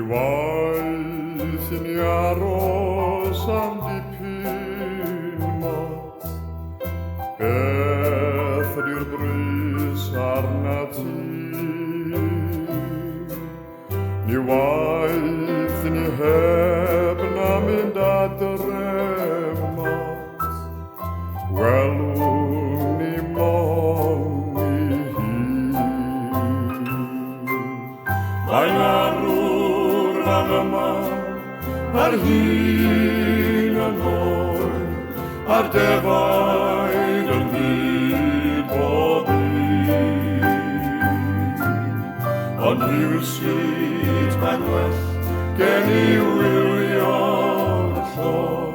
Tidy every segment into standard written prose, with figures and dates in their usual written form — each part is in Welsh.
waith i ni aros am dipyn mat. Beth ydy'r brys arna ti? Ni waith i ni heb na mynd adre mat. Welwn ni mon i hun. Mae'n arwr fan yma ar hyn yn oed, ar defaid yn hyd bob un. Ond rhywsut mae'n well gen i wylio'r llon,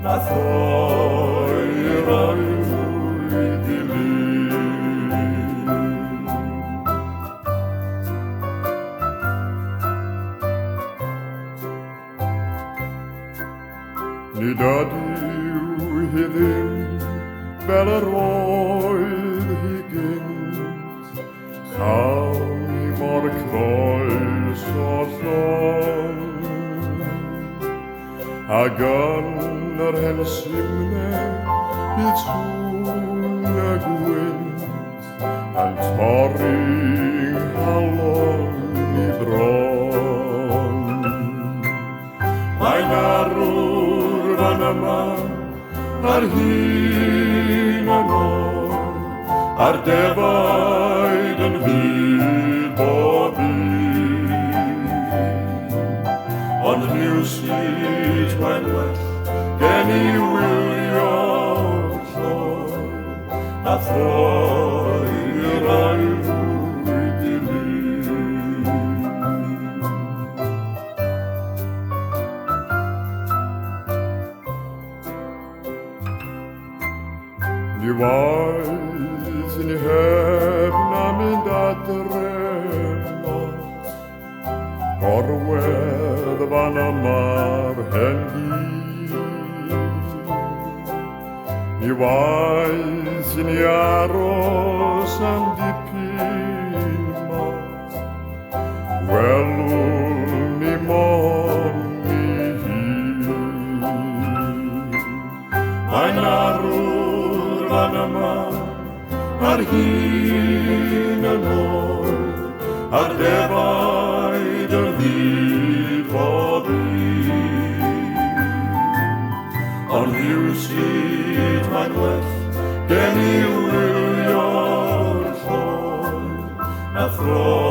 na thoir o'i mwy dilyn. Nid ydyw hi ddim fel yr oedd hi gynt, llawn i mor croes o llon. Ac yn yr hen simne bydd sŵn y gwynt yn torri halon i bron. Mae'n arwr fan yma ar hyn yn oed, ar defaid yn fyd bob un. Ond rhywsut mae'n well gen i wylio'r llon, na thoir o'i mwy dilyn. Ni waith i ni heb na mynd adre mat, gorwedd fan yma'r hen gyd. Ni waith i ni aros am dipyn mat, welwn ni mon i hun. Mae'n arwr fan yma ar hyn yn oed, ar defaid yn hyd bob un. Ond rhywsut mae'n well gen i wylio'r llon, na thro